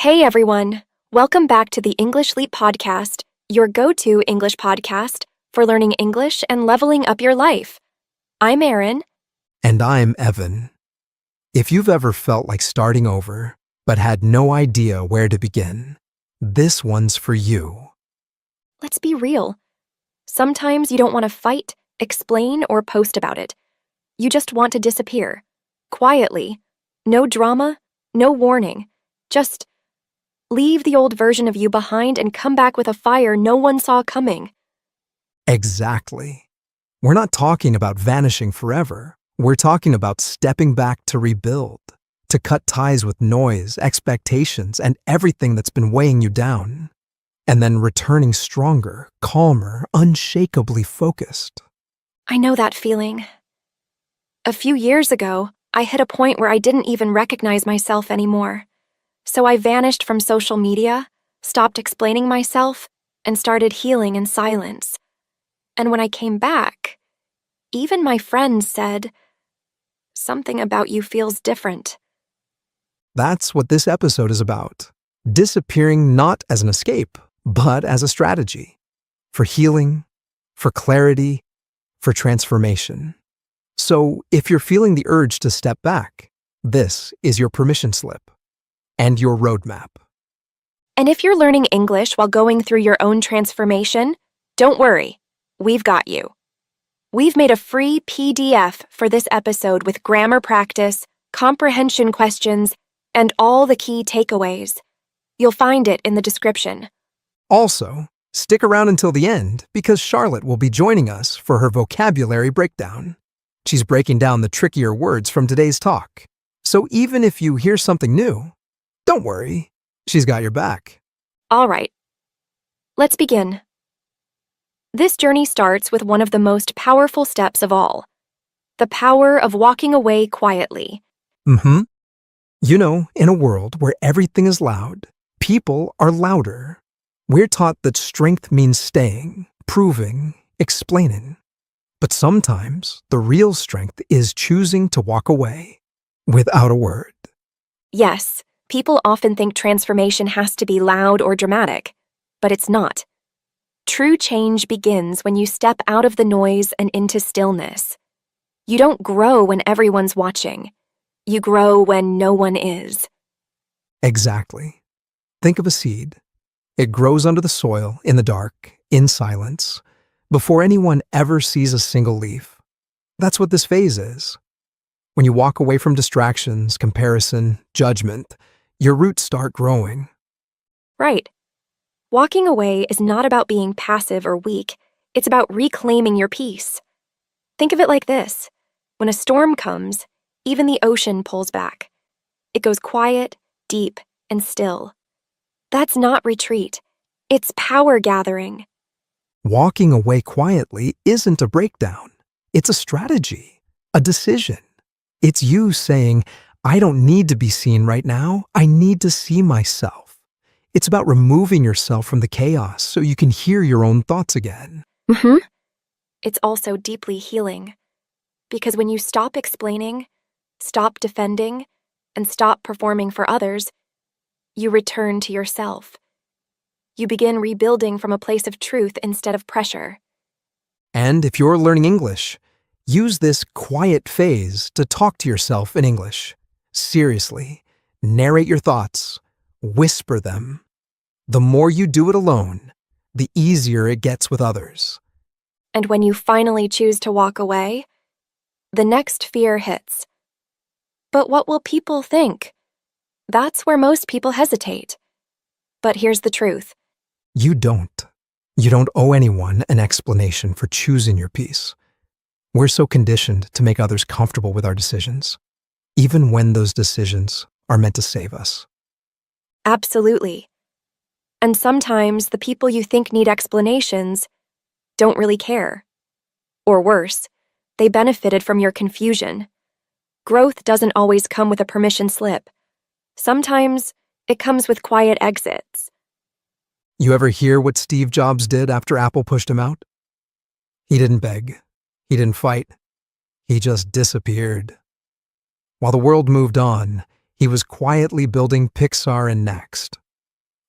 Hey everyone! Welcome back to the English Leap Podcast, your go-to English podcast for learning English and leveling up your life. I'm Erin. And I'm Evan. If you've ever felt like starting over, but had no idea where to begin, this one's for you. Let's be real. Sometimes you don't want to fight, explain, or post about it. You just want to disappear. Quietly. No drama, no warning. Just leave the old version of you behind and come back with a fire no one saw coming. Exactly. We're not talking about vanishing forever. We're talking about stepping back to rebuild, to cut ties with noise, expectations, and everything that's been weighing you down, and then returning stronger, calmer, unshakably focused. I know that feeling. A few years ago, I hit a point where I didn't even recognize myself anymore. So I vanished from social media, stopped explaining myself, and started healing in silence. And when I came back, even my friends said, "Something about you feels different." That's what this episode is about. Disappearing not as an escape, but as a strategy. For healing, for clarity, for transformation. So if you're feeling the urge to step back, this is your permission slip and your roadmap. And if you're learning English while going through your own transformation, don't worry, we've got you. We've made a free PDF for this episode with grammar practice, comprehension questions, and all the key takeaways. You'll find it in the description. Also, stick around until the end because Charlotte will be joining us for her vocabulary breakdown. She's breaking down the trickier words from today's talk. So even if you hear something new, don't worry, she's got your back. All right, let's begin. This journey starts with one of the most powerful steps of all, the power of walking away quietly. You know, in a world where everything is loud, people are louder. We're taught that strength means staying, proving, explaining. But sometimes the real strength is choosing to walk away without a word. Yes, people often think transformation has to be loud or dramatic, but it's not. True change begins when you step out of the noise and into stillness. You don't grow when everyone's watching. You grow when no one is. Exactly. Think of a seed. It grows under the soil, in the dark, in silence, before anyone ever sees a single leaf. That's what this phase is. When you walk away from distractions, comparison, judgment, your roots start growing. Right. Walking away is not about being passive or weak. It's about reclaiming your peace. Think of it like this. When a storm comes, even the ocean pulls back. It goes quiet, deep, and still. That's not retreat. It's power gathering. Walking away quietly isn't a breakdown. It's a strategy, a decision. It's you saying, I don't need to be seen right now. I need to see myself. It's about removing yourself from the chaos so you can hear your own thoughts again. It's also deeply healing. Because when you stop explaining, stop defending, and stop performing for others, you return to yourself. You begin rebuilding from a place of truth instead of pressure. And if you're learning English, use this quiet phase to talk to yourself in English. Seriously, narrate your thoughts, whisper them. The more you do it alone, the easier it gets with others. And when you finally choose to walk away, the next fear hits. But what will people think? That's where most people hesitate. But here's the truth. You don't. You don't owe anyone an explanation for choosing your peace. We're so conditioned to make others comfortable with our decisions, even when those decisions are meant to save us. Absolutely. And sometimes the people you think need explanations don't really care. Or worse, they benefited from your confusion. Growth doesn't always come with a permission slip. Sometimes it comes with quiet exits. You ever hear what Steve Jobs did after Apple pushed him out? He didn't beg. He didn't fight. He just disappeared. While the world moved on, He was quietly building Pixar and Next,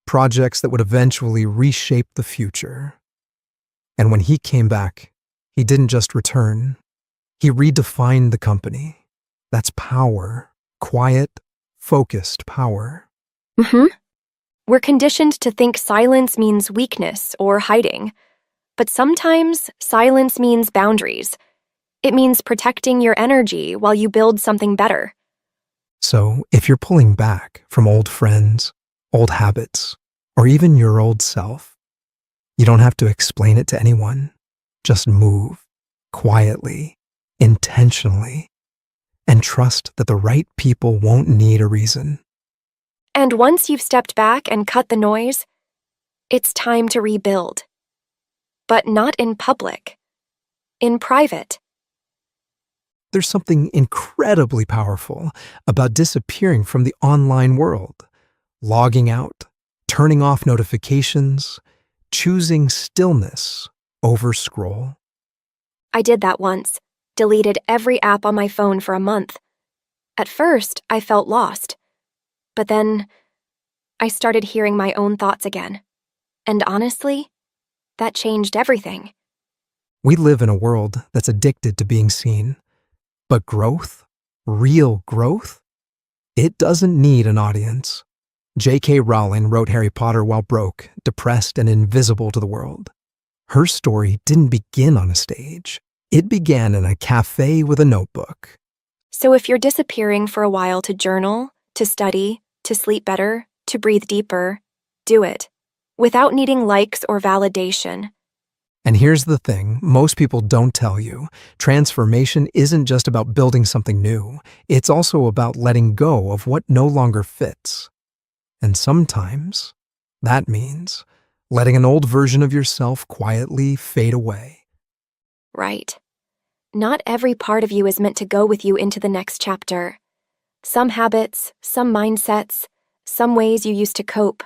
projects that would eventually reshape the future. And when he came back, he didn't just return. He redefined the company. That's power. Quiet, focused power. Mm-hmm. We're conditioned to think silence means weakness or hiding. But sometimes silence means boundaries. It means protecting your energy while you build something better. So, if you're pulling back from old friends, old habits, or even your old self, you don't have to explain it to anyone. Just move quietly, intentionally, and trust that the right people won't need a reason. And once you've stepped back and cut the noise, it's time to rebuild. But not in public, in private. There's something incredibly powerful about disappearing from the online world, logging out, turning off notifications, choosing stillness over scroll. I did that once, deleted every app on my phone for a month. At first, I felt lost. But then, I started hearing my own thoughts again. And honestly, that changed everything. We live in a world that's addicted to being seen. But growth, real growth, it doesn't need an audience. J.K. Rowling wrote Harry Potter while broke, depressed, and invisible to the world. Her story didn't begin on a stage. It began in a cafe with a notebook. So if you're disappearing for a while to journal, to study, to sleep better, to breathe deeper, do it. Without needing likes or validation. And here's the thing most people don't tell you. Transformation isn't just about building something new. It's also about letting go of what no longer fits. And sometimes that means letting an old version of yourself quietly fade away. Right. Not every part of you is meant to go with you into the next chapter. Some habits, some mindsets, some ways you used to cope.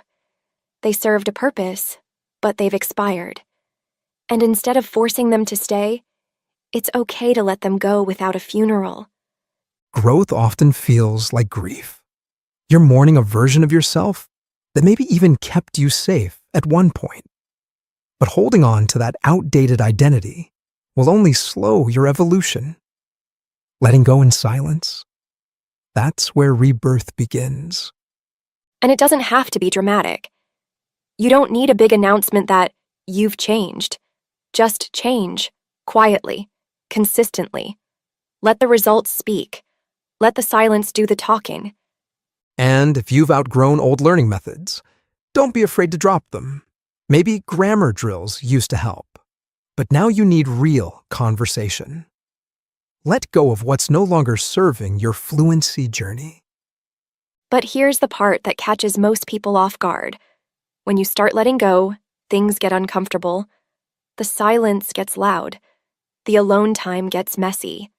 They served a purpose, but they've expired. And instead of forcing them to stay, it's okay to let them go without a funeral. Growth often feels like grief. You're mourning a version of yourself that maybe even kept you safe at one point. But holding on to that outdated identity will only slow your evolution. Letting go in silence, that's where rebirth begins. And it doesn't have to be dramatic. You don't need a big announcement that you've changed. Just change, quietly, consistently. Let the results speak. Let the silence do the talking. And if you've outgrown old learning methods, don't be afraid to drop them. Maybe grammar drills used to help, but now you need real conversation. Let go of what's no longer serving your fluency journey. But here's the part that catches most people off guard. When you start letting go, things get uncomfortable. The silence gets loud. The alone time gets messy.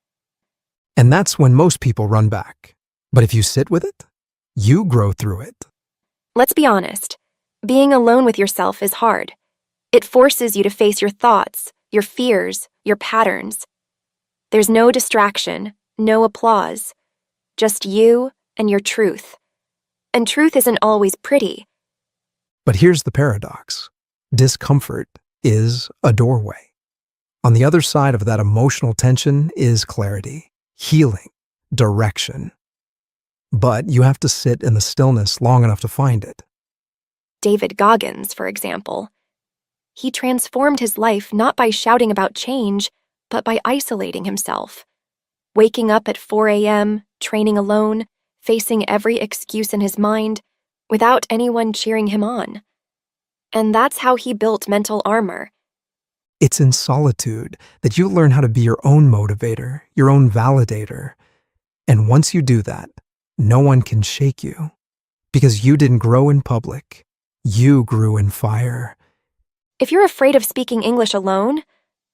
And that's when most people run back. But if you sit with it, you grow through it. Let's be honest. Being alone with yourself is hard. It forces you to face your thoughts, your fears, your patterns. There's no distraction, no applause. Just you and your truth. And truth isn't always pretty. But here's the paradox. Discomfort is a doorway. On the other side of that emotional tension is clarity, healing, direction. But you have to sit in the stillness long enough to find it. David Goggins, for example. He transformed his life not by shouting about change, but by isolating himself. Waking up at 4 a.m., training alone, facing every excuse in his mind, without anyone cheering him on. And that's how he built mental armor. It's in solitude that you learn how to be your own motivator, your own validator. And once you do that, no one can shake you. Because you didn't grow in public. You grew in fire. If you're afraid of speaking English alone,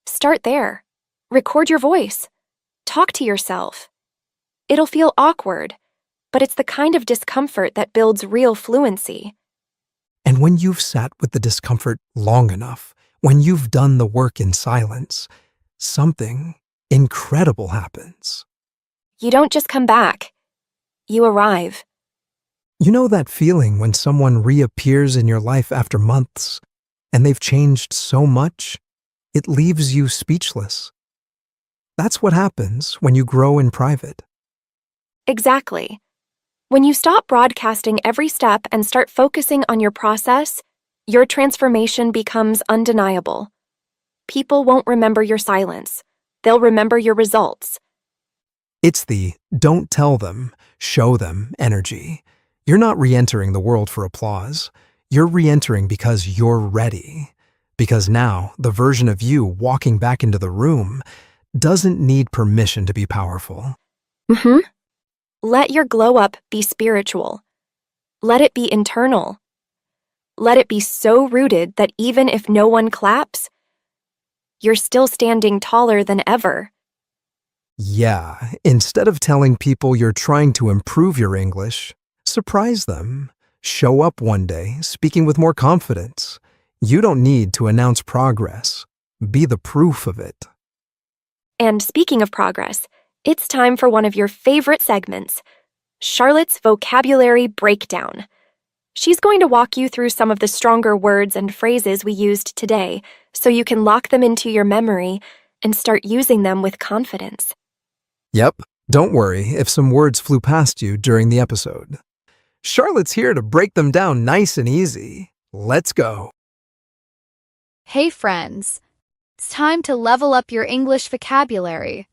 start there. Record your voice. Talk to yourself. It'll feel awkward, but it's the kind of discomfort that builds real fluency. And when you've sat with the discomfort long enough, when you've done the work in silence, something incredible happens. You don't just come back. You arrive. You know that feeling when someone reappears in your life after months and they've changed so much, it leaves you speechless. That's what happens when you grow in private. Exactly. When you stop broadcasting every step and start focusing on your process, your transformation becomes undeniable. People won't remember your silence. They'll remember your results. It's the don't tell them, show them energy. You're not re-entering the world for applause. You're re-entering because you're ready. Because now, the version of you walking back into the room doesn't need permission to be powerful. Let your glow up be spiritual. Let it be internal. Let it be so rooted that even if no one claps, you're still standing taller than ever. Yeah, instead of telling people you're trying to improve your English, surprise them. Show up one day speaking with more confidence. You don't need to announce progress. Be the proof of it. And speaking of progress, it's time for one of your favorite segments, Charlotte's Vocabulary Breakdown. She's going to walk you through some of the stronger words and phrases we used today so you can lock them into your memory and start using them with confidence. Yep, don't worry if some words flew past you during the episode. Charlotte's here to break them down nice and easy. Let's go. Hey friends, it's time to level up your English vocabulary.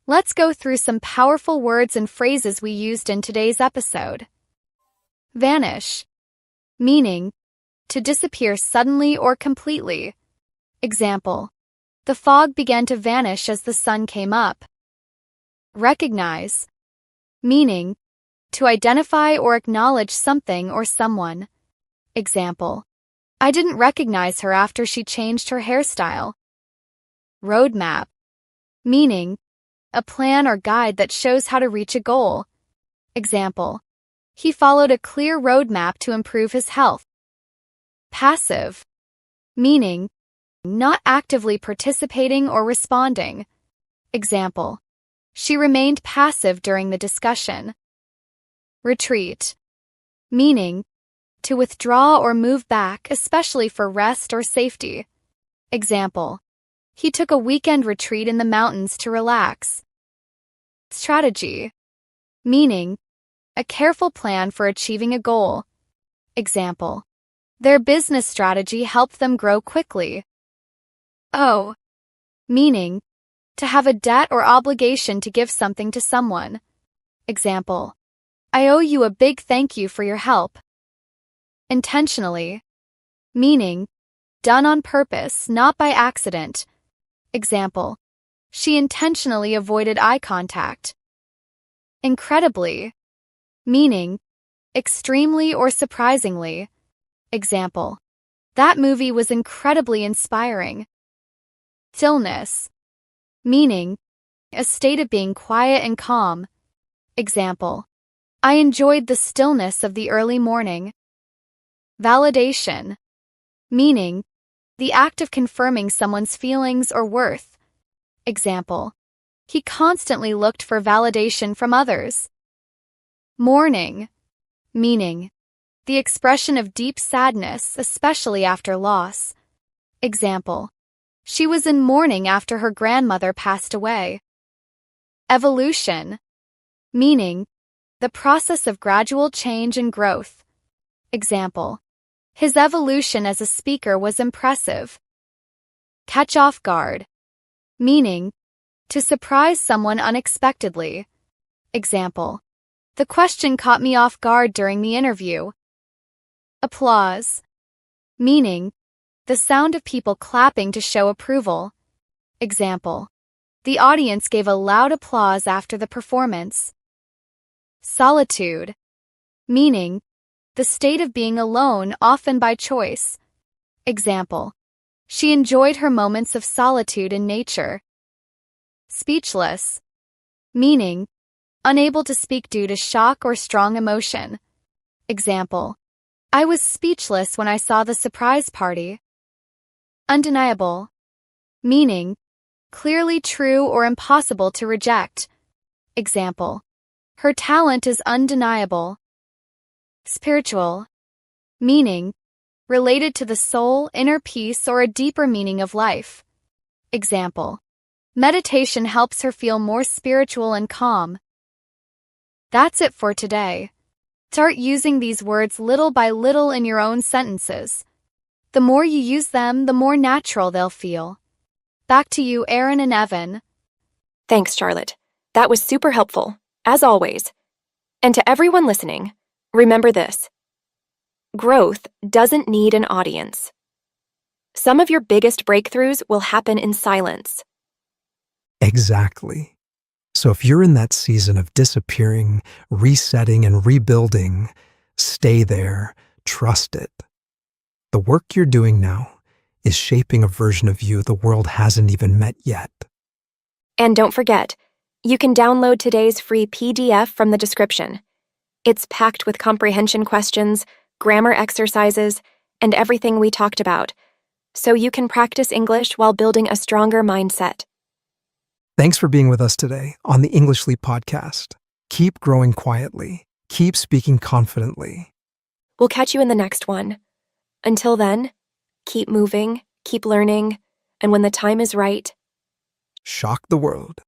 Let's go through some powerful words and phrases we used in today's episode. Vanish, meaning to disappear suddenly or completely. Example, the fog began to vanish as the sun came up. Recognize, meaning to identify or acknowledge something or someone. Example, I didn't recognize her after she changed her hairstyle. Roadmap, meaning a plan or guide that shows how to reach a goal. Example, he followed a clear roadmap to improve his health. Passive, meaning not actively participating or responding. Example, she remained passive during the discussion. Retreat, meaning to withdraw or move back, especially for rest or safety. Example, he took a weekend retreat in the mountains to relax. Strategy, meaning a careful plan for achieving a goal. Example, their business strategy helped them grow quickly. Owe, meaning to have a debt or obligation to give something to someone. Example, I owe you a big thank you for your help. Intentionally, meaning done on purpose, not by accident. Example, she intentionally avoided eye contact. Incredibly, meaning extremely or surprisingly. Example, that movie was incredibly inspiring. Stillness, meaning a state of being quiet and calm. Example, I enjoyed the stillness of the early morning. Validation, meaning the act of confirming someone's feelings or worth. Example, he constantly looked for validation from others. Mourning, meaning the expression of deep sadness, especially after loss. Example, she was in mourning after her grandmother passed away. Evolution, meaning the process of gradual change and growth. Example, his evolution as a speaker was impressive. Catch off guard, meaning to surprise someone unexpectedly. Example, the question caught me off guard during the interview. Applause, meaning the sound of people clapping to show approval. Example, the audience gave a loud applause after the performance. Solitude, meaning the state of being alone, often by choice. Example, she enjoyed her moments of solitude in nature. Speechless, meaning unable to speak due to shock or strong emotion. Example, I was speechless when I saw the surprise party. Undeniable, meaning clearly true or impossible to reject. Example, her talent is undeniable. Spiritual. Meaning, related to the soul, inner peace, or a deeper meaning of life. Example. Meditation helps her feel more spiritual and calm. That's it for today. Start using these words little by little in your own sentences. The more you use them, the more natural they'll feel. Back to you, Erin and Evan. Thanks, Charlotte. That was super helpful, as always. And to everyone listening, remember this. Growth doesn't need an audience. Some of your biggest breakthroughs will happen in silence. Exactly. So if you're in that season of disappearing, resetting, and rebuilding, stay there, trust it. The work you're doing now is shaping a version of you the world hasn't even met yet. And don't forget, you can download today's free PDF from the description. It's packed with comprehension questions, grammar exercises, and everything we talked about, so you can practice English while building a stronger mindset. Thanks for being with us today on the English Leap podcast. Keep growing quietly. Keep speaking confidently. We'll catch you in the next one. Until then, keep moving, keep learning, and when the time is right, Shock the world.